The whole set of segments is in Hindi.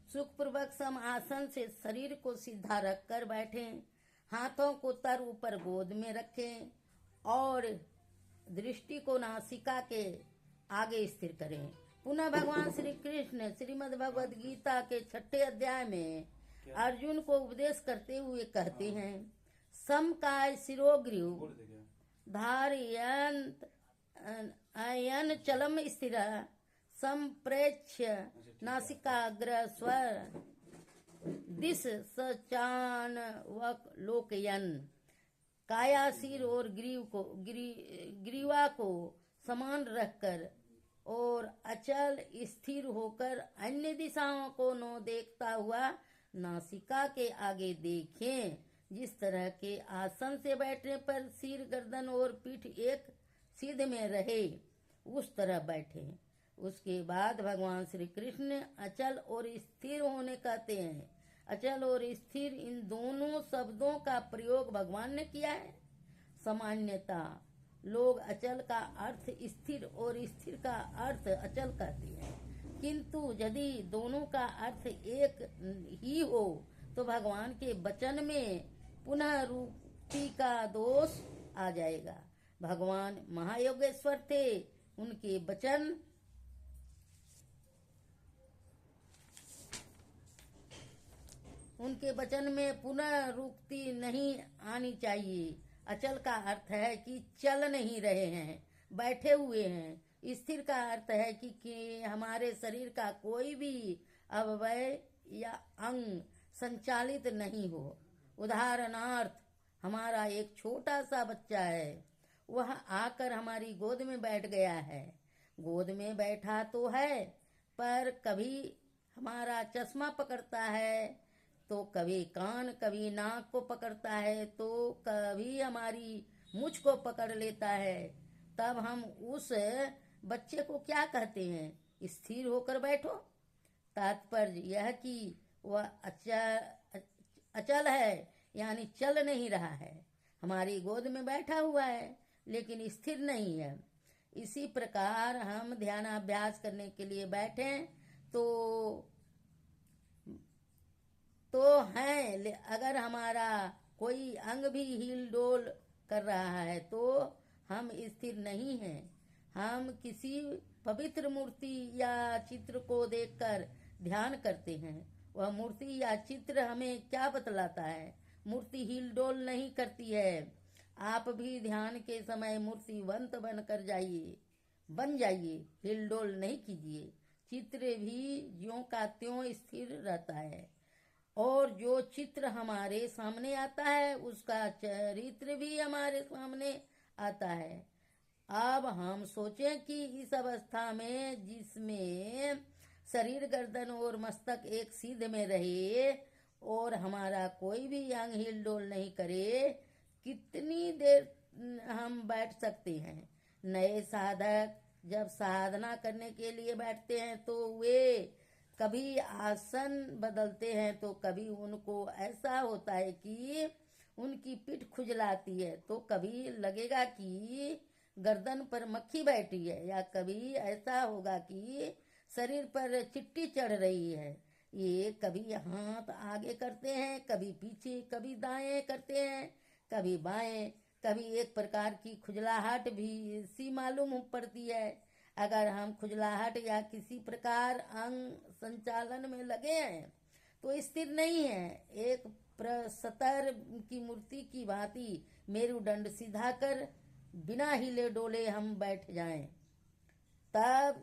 सुखपूर्वक सम आसन से शरीर को सीधा रखकर बैठें। हाथों को तर ऊपर गोद में रखें और दृष्टि को नासिका के आगे स्थिर करें। पुनः भगवान श्री कृष्ण श्रीमद् भगवद गीता के 6 अध्याय में अर्जुन को उपदेश करते हुए कहते हैं, समकाय शिरोग्रीव धारयंत अयन चलम स्थिर संप्रेक्ष्य नासिकाग्र स्वर दिश सचानवक लोकयन। काया सिर और ग्रीवा को समान रखकर और अचल स्थिर होकर अन्य दिशाओं को न देखता हुआ नासिका के आगे देखें। जिस तरह के आसन से बैठने पर सिर, गर्दन और पीठ एक सीध में रहे, उस तरह बैठे। उसके बाद भगवान श्री कृष्ण अचल और स्थिर होने कहते हैं। अचल और स्थिर इन दोनों शब्दों का प्रयोग भगवान ने किया है। सामान्यता लोग अचल का अर्थ स्थिर और स्थिर का अर्थ अचल कहते हैं, किंतु यदि दोनों का अर्थ एक ही हो तो भगवान के वचन में पुनः रूपी का दोष आ जाएगा। भगवान महायोगेश्वर थे, उनके वचन में पुनरुक्ति नहीं आनी चाहिए। अचल का अर्थ है कि चल नहीं रहे हैं, बैठे हुए हैं। स्थिर का अर्थ है कि हमारे शरीर का कोई भी अवयव या अंग संचालित नहीं हो। उदाहरणार्थ, हमारा एक छोटा सा बच्चा है, वह आकर हमारी गोद में बैठ गया है। गोद में बैठा तो है, पर कभी हमारा चश्मा पकड़ता है, तो कभी कान, कभी नाक को पकड़ता है, तो कभी हमारी मुझ को पकड़ लेता है। तब हम उस बच्चे को क्या कहते हैं? स्थिर होकर बैठो। तात्पर्य यह कि वह अचल है, यानी चल नहीं रहा है। हमारी गोद में बैठा हुआ है, लेकिन स्थिर नहीं है। इसी प्रकार हम ध्यानाभ्यास करने के लिए बैठें तो हैं, अगर हमारा कोई अंग भी हिल डोल कर रहा है तो हम स्थिर नहीं हैं। हम किसी पवित्र मूर्ति या चित्र को देखकर ध्यान करते हैं। वह मूर्ति या चित्र हमें क्या बतलाता है? मूर्ति हिल डोल नहीं करती है। आप भी ध्यान के समय मूर्तिवंत बन जाइए, हिल डोल नहीं कीजिए। चित्र भी ज्यों का त्यों स्थिर रहता है, और जो चित्र हमारे सामने आता है उसका चरित्र भी हमारे सामने आता है। अब हम सोचें कि इस अवस्था में, जिसमें शरीर, गर्दन और मस्तक एक सीध में रहे और हमारा कोई भी अंग हिल डोल नहीं करे, कितनी देर हम बैठ सकते हैं? नए साधक जब साधना करने के लिए बैठते हैं तो वे कभी आसन बदलते हैं, तो कभी उनको ऐसा होता है कि उनकी पीठ खुजलाती है, तो कभी लगेगा कि गर्दन पर मक्खी बैठी है, या कभी ऐसा होगा कि शरीर पर चिट्टी चढ़ रही है। ये कभी हाथ आगे करते हैं, कभी पीछे, कभी दाएं करते हैं, कभी बाएं। कभी एक प्रकार की खुजलाहट भी सी मालूम पड़ती है। अगर हम खुजलाहट या किसी प्रकार अंग संचालन में लगे हैं तो स्थिर नहीं है। एक प्रस्तर की मूर्ति की भांति मेरुदंड सीधा कर बिना हिले डोले हम बैठ जाएं, तब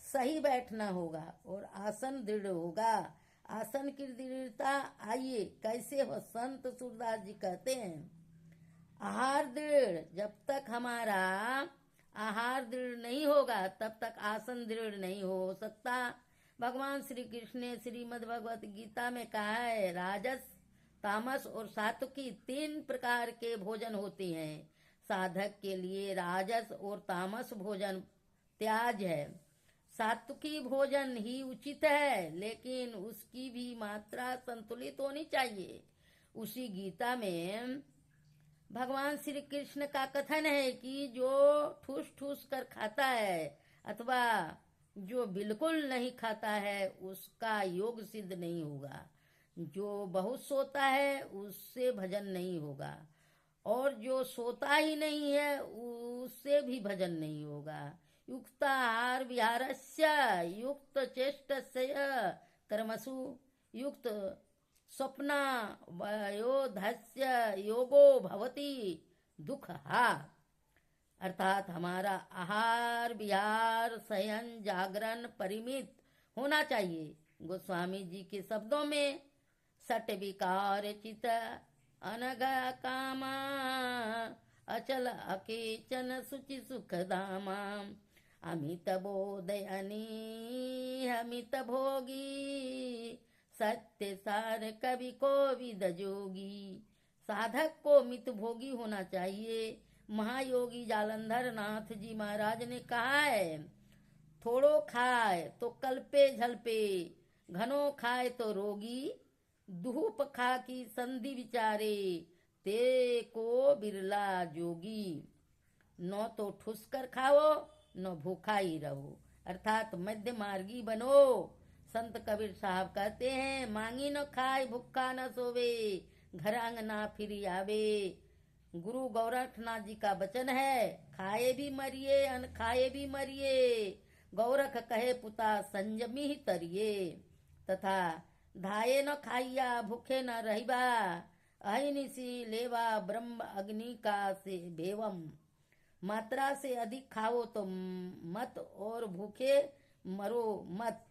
सही बैठना होगा और आसन दृढ़ होगा। आसन की दृढ़ता आइए कैसे हो? संत सूरदास जी कहते हैं, आहार दृढ़। जब तक हमारा आहार दृढ़ नहीं होगा तब तक आसन दृढ़ नहीं हो सकता। भगवान श्री कृष्ण ने श्रीमद् भगवत गीता में कहा है, राजस, तामस और सात्विकी 3 प्रकार के भोजन होते हैं। साधक के लिए राजस और तामस भोजन त्याज है। सात्विकी भोजन ही उचित है, लेकिन उसकी भी मात्रा संतुलित होनी चाहिए। उसी गीता में भगवान श्री कृष्ण का कथन है कि जो ठूस ठूस कर खाता है अथवा जो बिल्कुल नहीं खाता है उसका योग सिद्ध नहीं होगा। जो बहुत सोता है उससे भजन नहीं होगा, और जो सोता ही नहीं है उससे भी भजन नहीं होगा। युक्ताहार विहारस्य युक्त चेष्टस्य कर्मसु युक्त स्वप्न वयोधस्य योगो भवति दुःखहा। अर्थात हमारा आहार विहार शयन जागरण परिमित होना चाहिए। गोस्वामी जी के शब्दों में सट विकार चित अनग कामा अचल अकेचन सुचि सुख धामा अमित बोधयनी अमित भोगी सत्य सार कवि को विद जोगी। साधक को मित भोगी होना चाहिए। महायोगी जालंधर नाथ जी महाराज ने कहा है, थोड़ो खाए तो कल्पे झलपे, घनो खाए तो रोगी, धूप खा की संधि विचारे, ते को बिरला जोगी। न तो ठुस कर खाओ न भूखा ही रहो, अर्थात मध्य मार्गी बनो। संत कबीर साहब कहते हैं, मांगी न खाए भूखा न सोवे, घर अंगना फिर आवे। गुरु गोरखनाथ जी का वचन है, खाए भी मरिए अन खाए भी मरिए, गौरख कहे पुता संयमी ही तरिए। तथा धाये न खाइया भूखे न रहिबा, अहिनिसी लेवा ब्रह्म अग्नि का से भेवम। मात्रा से अधिक खाओ तो मत, और भूखे मरो मत,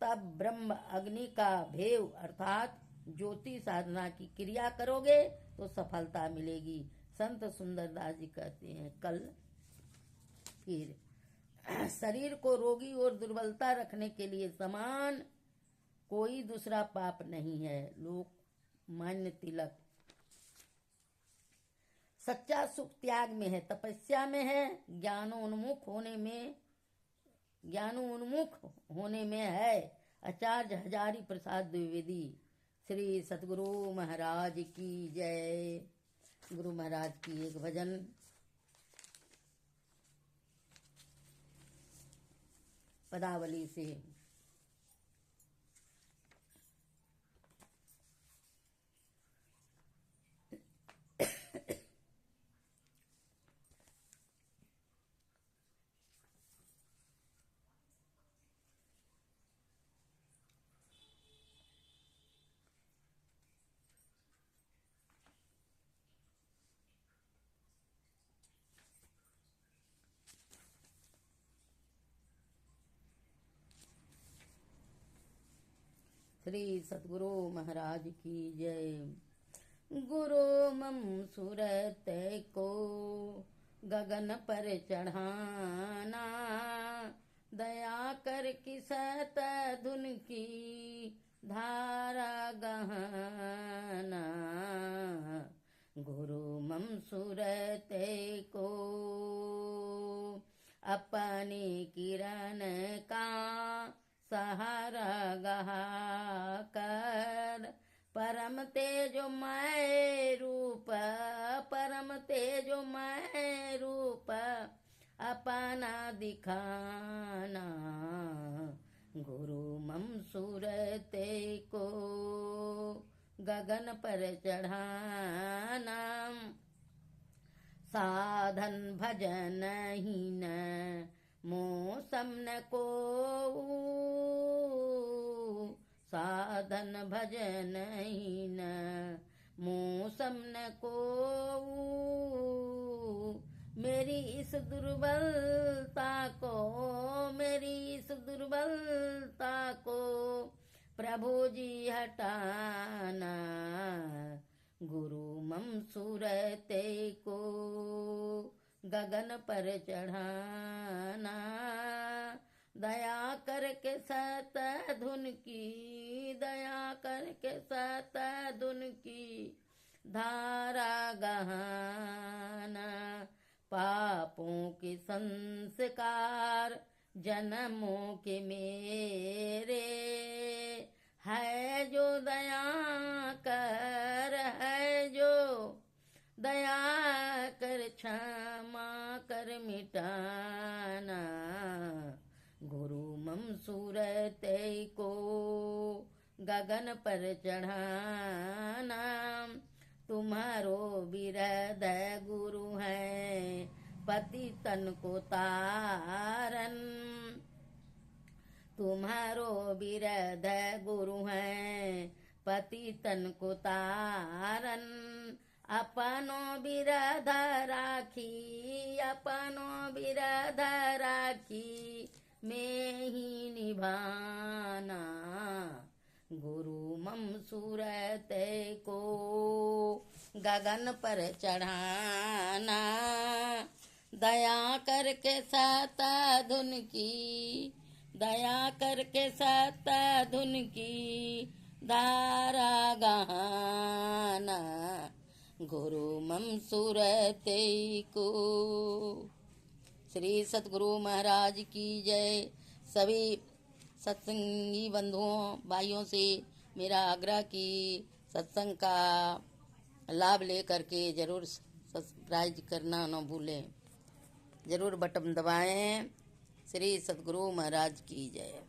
तब ब्रह्म अग्नि का भेव अर्थात ज्योति साधना की क्रिया करोगे तो सफलता मिलेगी। संत सुंदरदास जी कहते हैं, कल फिर शरीर को रोगी और दुर्बलता रखने के लिए समान कोई दूसरा पाप नहीं है। लोकमान्य तिलक। सच्चा सुख त्याग में है, तपस्या में है, ज्ञानोन्मुख होने में है। आचार्य हजारी प्रसाद द्विवेदी। श्री सतगुरु महाराज की जय। गुरु महाराज की एक भजन। पदावली से। श्री सतगुरु महाराज की जय। गुरु मम सूरत को गगन पर चढ़ाना, दया कर किसत धुन की धारा गहना। गुरु मम सूरत को अपनी किरण का सहारा गहा कर, परम तेजोमय रूप, परम तेजोमय रूप अपना दिखाना। गुरु मम सूरत को गगन पर चढ़ाना, साधन भजन हीन मौसम न को, साधन भजन हीन मौसम न को। मेरी इस दुर्बलता को, मेरी इस दुर्बलता को प्रभु जी हटाना। गुरु मम सूरत को गगन पर चढ़ाना, दया करके सत धुन की, दया करके सत धुन की धारा गहाना। पापों के संस्कार जन्मों के मेरे, है जो दया कर, है जो दया कर क्षमा कर मिटाना। गुरु सूरत को गगन पर चढ़ाना, तुम्हारो बिरद गुरु है पति तन को तारन, तुम्हारो बिरद गुरु है पति तन को तारन, अपनो बिरध राखी, अपनो बिरध राखी में ही निभाना, गुरु मम सूरत को गगन पर चढ़ाना, दया करके साता धुन की, दया करके साता धुन की धारा गाना, गुरु मम सूरत को। श्री सतगुरु महाराज की जय। सभी सत्संगी बंधुओं भाइयों से मेरा आग्रह कि सत्संग का लाभ लेकर के जरूर सब्सक्राइब करना न भूलें, जरूर बटन दबाएं। श्री सतगुरु महाराज की जय।